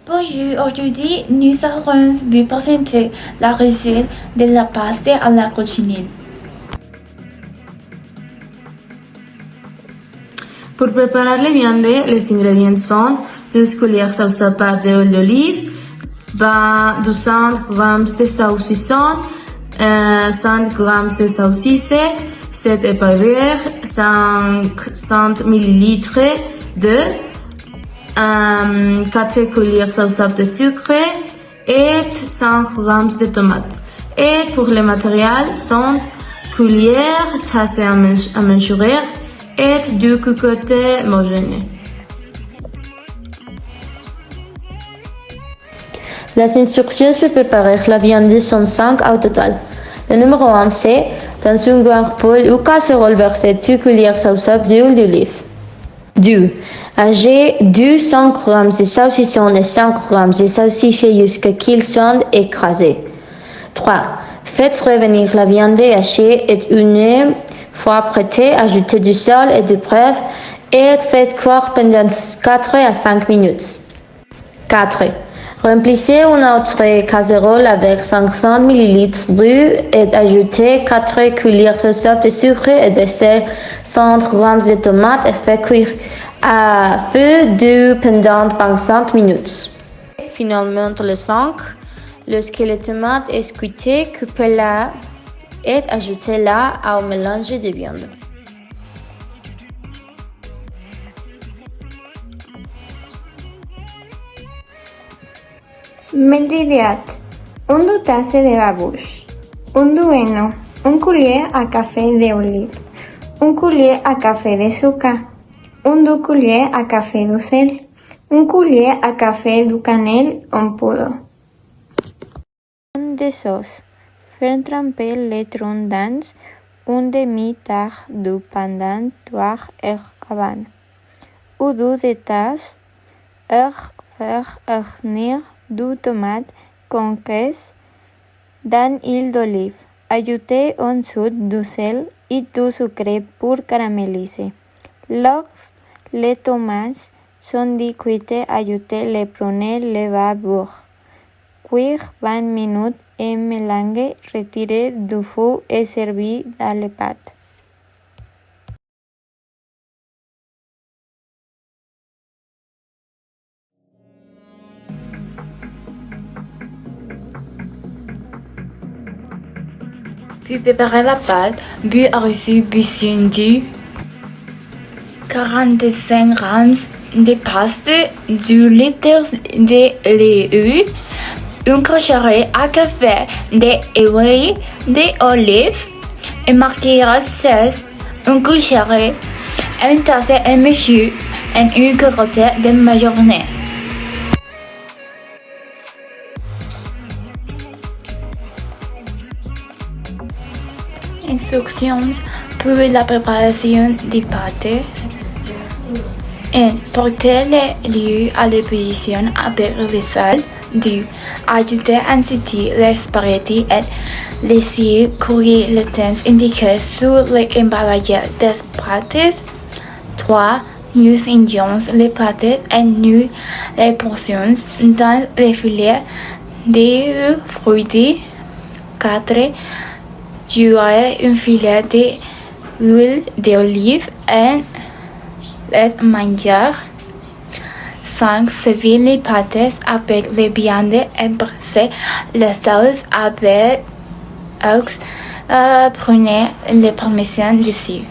Bonjour, aujourd'hui nous allons vous présenter la recette de la pasta à la cochinille. Pour préparer les viandes, les ingrédients sont 2 cuillères à soupe d'huile d'olive, 200 g de saucisson, 100 g de saucisse, 7 épinards, 500 ml d'eau, 4 cuillères à soupe de sucre et 100 g de tomates. Et pour le matériel sont cuillères, tasse à mesurer et 2 cocottes homogènes. Les instructions pour préparer la viande sont 5 au total. Le numéro 1 c'est, dans une grande poêle ou casserole, verser 2 cuillères à soupe d'huile d'olive. 2. Ajouter 200 g de saucisson et 5 g de saucisse jusqu'à qu'ils soient écrasés. 3. Faites revenir la viande hachée et une fois prête, ajoutez du sel et du poivre et faites cuire pendant 4 à 5 minutes. 4. Remplissez une autre casserole avec 500 ml d'eau et ajoutez 4 cuillères à soupe de sucre et versez 100 g de tomates et faites cuire à feu doux pendant 25 minutes. Finalement, le 5. Lorsque les tomates est cuite, coupez-la et ajoutez-la au mélange de viande. Ingredient: 1 taza de babouche, 1 dueno, 1 cuillère à café d'olive, 1 cuillère à café de sucre, 1 cuillère à café de sel, 1 cuillère à café de cannelle en poudre. De sauce. Faire tremper les troncs dans une demi-tasse d'eau pendant 3 heures avant. Ou 2 tasses faire revenir du tomate concasse dans l'huile d'olive. Ajoutez ensuite du sel et du sucre pour caraméliser. Lorsque les tomates sont cuites, ajoutez les pruneaux, le beurre. Cuire 20 minutes et mélanger, retirer du feu et servir dans les pâtes. Pour préparer la pâte, vous aurez besoin de 45 g de pasta, 2 litres de lait, 1 cuillère à café d'huile d'olive, et marquera 16, 1 cuillère, 1 tasse et mesure et 1 carotte de mayonnaise. Instructions pour la préparation des pâtes. 1. Portez le lait à l'ébullition avec le sel. 2. Ajoutez ensuite les spaghettis et laissez courir le temps indiqué sur l'emballage des pâtes. 3. Nous ingénions les pâtes et nous les portions dans les filets de fruits. 4. Jouez un filet d'huile d'olive et les manger. 5. Servez les pâtes avec les viandes et brassez la sauce avec prenez le parmesan dessus.